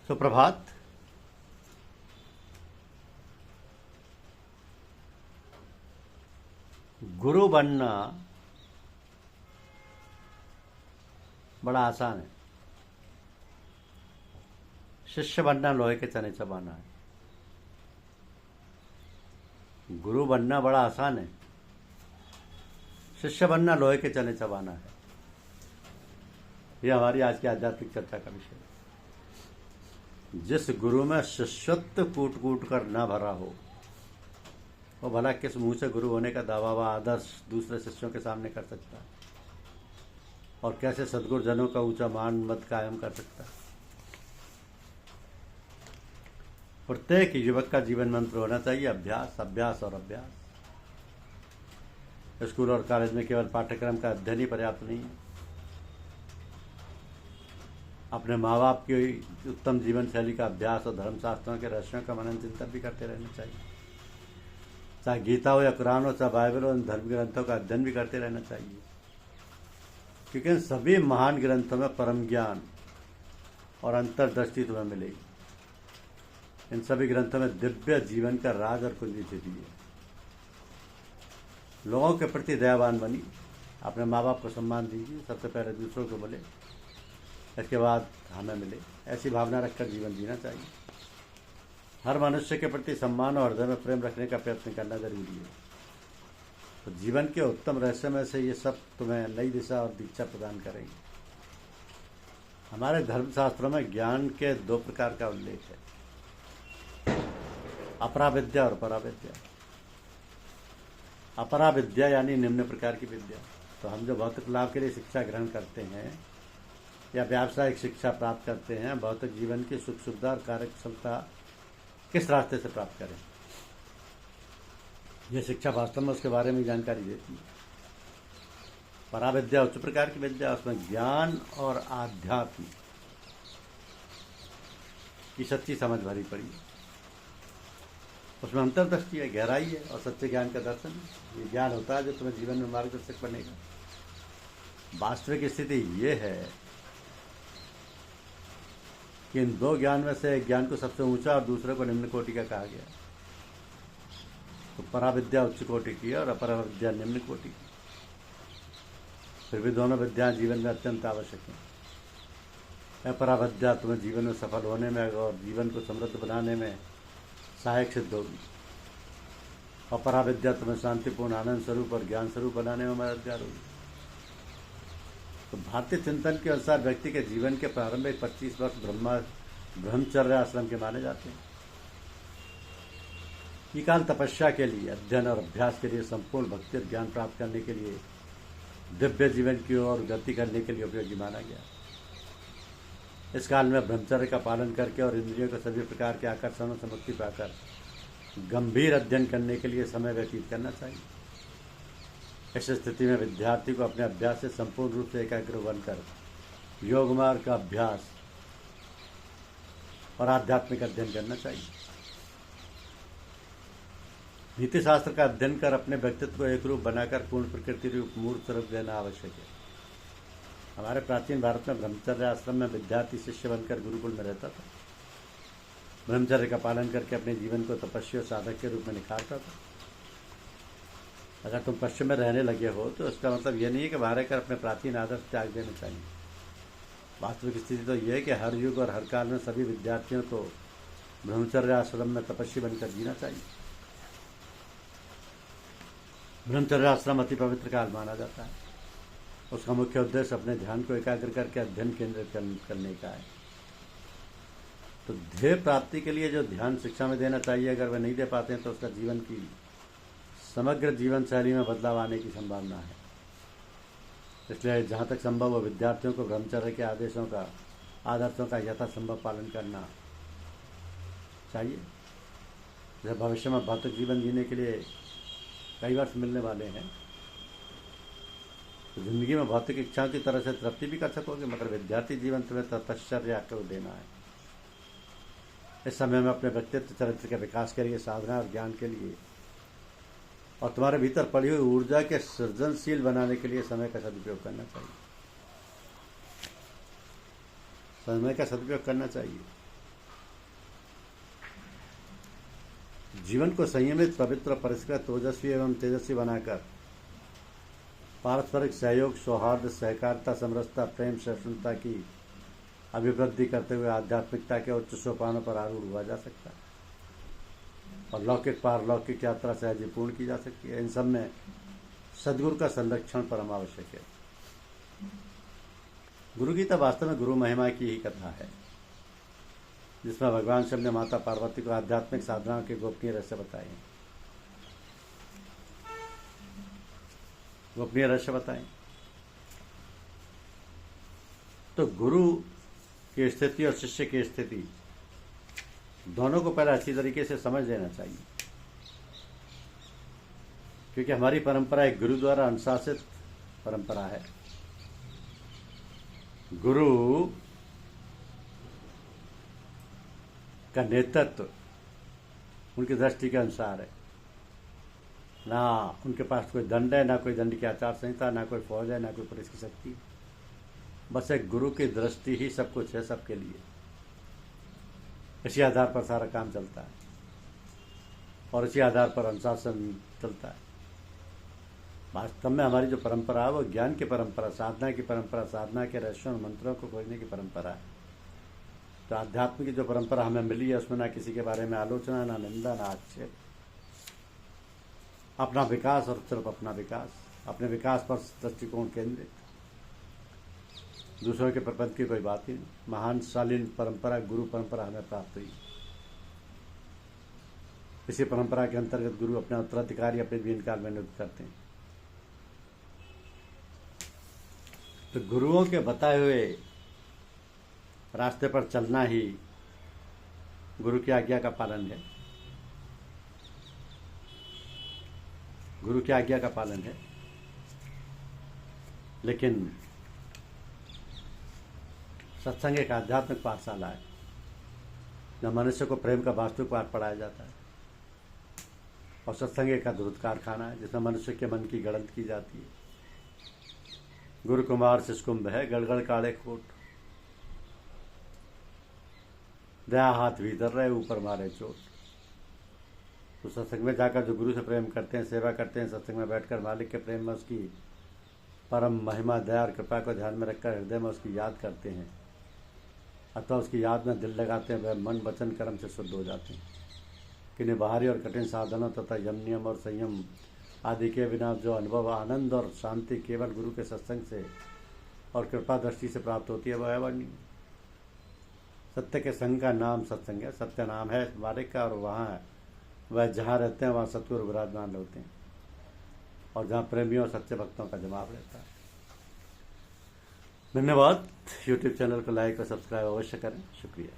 सुप्रभात। गुरु बनना बड़ा आसान है, शिष्य बनना लोहे के चने चबाना है। गुरु बनना बड़ा आसान है, शिष्य बनना लोहे के चने चबाना है। यह हमारी आज की आध्यात्मिक चर्चा का विषय है। जिस गुरु में शिष्यत्व कूट कूट कर न भरा हो, वो भला किस मुंह से गुरु होने का दावा व आदर्श दूसरे शिष्यों के सामने कर सकता है, और कैसे सद्गुरुजनों का ऊंचा मान मत कायम कर सकता है। प्रत्येक युवक का जीवन मंत्र होना चाहिए अभ्यास, अभ्यास और अभ्यास। स्कूल और कॉलेज में केवल पाठ्यक्रम का अध्ययन ही पर्याप्त नहीं है। अपने माँ बाप की उत्तम जीवन शैली का अभ्यास और धर्मशास्त्रों के रहस्यों का मनन चिंतन भी करते रहना चाहिए। चाहे गीता हो या कुरान हो, चाहे बाइबल हो, इन धर्म ग्रंथों का अध्ययन भी करते रहना चाहिए, क्योंकि इन सभी महान ग्रंथों में परम ज्ञान और अंतर्दृष्टि तुम्हें मिलेगी। इन सभी ग्रंथों में दिव्य जीवन का राज और कुंजी छिपी है। लोगों के प्रति दयावान बनी, अपने माँ बाप को सम्मान दीजिए, सबसे पहले दूसरों को मिले, इसके बाद हमें मिले। ऐसी भावना रखकर जीवन जीना चाहिए। हर मनुष्य के प्रति सम्मान और हृदय में प्रेम रखने का प्रयत्न करना जरूरी है। तो जीवन के उत्तम रहस्य में से ये सब तुम्हें नई दिशा और दीक्षा प्रदान करेंगे। हमारे धर्मशास्त्रों में ज्ञान के दो प्रकार का उल्लेख है, अपराविद्या और पराविद्या। अपराविद्या यानी निम्न प्रकार की विद्या। तो हम जो भौतिक लाभ के लिए शिक्षा ग्रहण करते हैं या व्यावसायिक शिक्षा प्राप्त करते हैं, भौतिक जीवन की सुख सुविधा और कार्यक्षमता किस रास्ते से प्राप्त करें, यह शिक्षा वास्तव में उसके बारे में जानकारी देती है। पराविद्या उच्च प्रकार की विद्या, उसमें ज्ञान और आध्यात्म की सच्ची समझ भरी पड़ी है। उसमें अंतर्दृष्टि है, गहराई है और सच्चे ज्ञान का दर्शन है। ये ज्ञान होता है जो तुम्हें जीवन में मार्गदर्शक बनेगा। वास्तविक स्थिति ये है कि इन दो ज्ञान में से एक ज्ञान को सबसे ऊंचा और दूसरे को निम्न कोटि का कहा गया। तो पराविद्या उच्च कोटि की और अपराविद्या निम्न कोटि की। फिर भी दोनों विद्याएं जीवन में अत्यंत आवश्यक हैं। अपराविद्या तुम्हें जीवन में सफल होने में और जीवन को समृद्ध बनाने में सहायक सिद्ध होगी, और पराविद्या तुम्हें शांतिपूर्ण आनंद स्वरूप और ज्ञान स्वरूप बनाने में मददगार होगी। तो भारतीय चिंतन के अनुसार व्यक्ति के जीवन के प्रारंभिक 25 वर्ष ब्रह्मचर्य आश्रम के माने जाते हैं। ये काल तपस्या के लिए, अध्ययन और अभ्यास के लिए, संपूर्ण भक्ति और ज्ञान प्राप्त करने के लिए, दिव्य जीवन की ओर गति करने के लिए उपयोगी माना गया। इस काल में ब्रह्मचर्य का पालन करके और इंद्रियों के सभी प्रकार के आकर्षणों से मुक्ति पाकर गंभीर अध्ययन करने के लिए समय व्यतीत करना चाहिए। इस स्थिति में विद्यार्थी को अपने अभ्यास से संपूर्ण रूप से एकाग्र बनकर योग मार्ग का अभ्यास और आध्यात्मिक अध्ययन करना चाहिए। नीति शास्त्र का अध्ययन कर अपने व्यक्तित्व को एक रूप बनाकर पूर्ण प्रकृति रूप मूर्त स्वरूप देना आवश्यक है। हमारे प्राचीन भारत में ब्रह्मचर्य आश्रम में विद्यार्थी शिष्य बनकर गुरुकुल में रहता था। ब्रह्मचर्य का पालन करके अपने जीवन को तपस्वी और साधक के रूप में निखारता था। अगर तुम पश्चिम में रहने लगे हो तो इसका मतलब यह नहीं है कि बाहर कर अपने प्राचीन आदर्श त्याग देना चाहिए। वास्तविक स्थिति तो यह है कि हर युग और हर काल में सभी विद्यार्थियों को ब्रह्मचर्य आश्रम में तपस्वी बनकर जीना चाहिए। ब्रह्मचर्य आश्रम अति पवित्र काल माना जाता है। उसका मुख्य उद्देश्य अपने ध्यान को एकाग्र करके अध्ययन केंद्रित करने का है। तो ध्येय प्राप्ति के लिए जो ध्यान शिक्षा में देना चाहिए, अगर वह नहीं दे पाते हैं तो उसका जीवन की समग्र जीवन शैली में बदलाव आने की संभावना है। इसलिए जहाँ तक संभव हो विद्यार्थियों को ब्रह्मचर्य के आदर्शों का यथासंभव पालन करना चाहिए। जब भविष्य में भौतिक जीवन जीने के लिए कई वर्ष मिलने वाले हैं, तो जिंदगी में भौतिक इच्छाओं की तरह से तृप्ति भी कर सकोगे, मगर विद्यार्थी जीवन तुम्हें तपश्चर्या को देना है। इस समय में अपने व्यक्तित्व चरित्र के विकास के लिए, साधना और ज्ञान के लिए और तुम्हारे भीतर पड़ी हुई ऊर्जा के सृजनशील बनाने के लिए समय का सदुपयोग करना चाहिए। समय का सदुपयोग करना चाहिए। जीवन को संयमित, पवित्र, परिष्कृत, ओजस्वी एवं तेजस्वी बनाकर पारस्परिक सहयोग, सौहार्द, सहकारिता, समरसता, प्रेम, सहिष्णुता की अभिवृद्धि करते हुए आध्यात्मिकता के उच्च सोपानों पर आरूढ़ हुआ जा सकता है और लौकिक पारलौकिक यात्रा सहज पूर्ण की जा सकती है। इन सब में सदगुरु का संरक्षण परम आवश्यक है। गुरु गीता वास्तव में गुरु महिमा की ही कथा है, जिसमें भगवान शिव ने माता पार्वती को आध्यात्मिक साधनाओं के गोपनीय रहस्य बताए। तो गुरु की स्थिति और शिष्य की स्थिति दोनों को पहले अच्छी तरीके से समझ लेना चाहिए, क्योंकि हमारी परंपरा एक गुरु द्वारा अनुशासित परंपरा है। गुरु का नेतृत्व उनकी दृष्टि के अनुसार है। ना उनके पास कोई दंड है, ना कोई दंड की आचार संहिता, ना कोई फौज है, ना कोई पुलिस की शक्ति। बस एक गुरु की दृष्टि ही सब कुछ है सबके लिए। इसी आधार पर सारा काम चलता है और इसी आधार पर अनुशासन चलता है। वास्तव में हमारी जो परंपरा है वो ज्ञान की परंपरा, साधना की परंपरा, साधना के रहस्यों और मंत्रों को खोजने की परंपरा है। तो आध्यात्म की जो परंपरा हमें मिली है उसमें ना किसी के बारे में आलोचना, ना निंदा, ना आक्षेप। अपना विकास और सिर्फ अपना विकास, अपने विकास पर दृष्टिकोण केंद्रित, दूसरों के प्रपंच की कोई बात ही नहीं। महान शालीन परंपरा गुरु परंपरा हमें प्राप्त हुई। इसी परंपरा के अंतर्गत गुरु अपने उत्तराधिकारी अपने जीवन काल में नियुक्त करते हैं। तो गुरुओं के बताए हुए रास्ते पर चलना ही गुरु की आज्ञा का पालन है। गुरु की आज्ञा का पालन है। लेकिन सत्संग एक आध्यात्मिक पाठशाला है, जहाँ मनुष्य को प्रेम का वास्तविक पाठ पढ़ाया जाता है। और सत्संग एक अद्भुत कारखाना है जिसमें मनुष्य के मन की गणत की जाती है। गुरु कुमार शिशकुंभ है, गड़गड़ काले कोट, दया हाथ भीतर रहे, ऊपर मारे चोट। तो सत्संग में जाकर जो गुरु से प्रेम करते हैं, सेवा करते हैं, सत्संग में बैठकर मालिक के प्रेम में उसकी परम महिमा, दया और कृपा को ध्यान में रखकर हृदय में उसकी याद करते हैं अथवा उसकी याद में दिल लगाते हैं, वह मन वचन कर्म से शुद्ध हो जाते हैं। किन्हीं बाहरी और कठिन साधनों तथा यम नियम और संयम आदि के बिना जो अनुभव, आनंद और शांति केवल गुरु के सत्संग से और कृपा दृष्टि से प्राप्त होती है, वह अवर्णनीय। सत्य के संग का नाम सत्संग है। सत्य नाम है मालिक का, और वहाँ वह जहाँ रहते हैं वहाँ सतगुरु विराजमान होते हैं, और जहाँ प्रेमियों और सच्चे भक्तों का जमाव रहता है। धन्यवाद। यूट्यूब चैनल को लाइक और सब्सक्राइब अवश्य करें। शुक्रिया।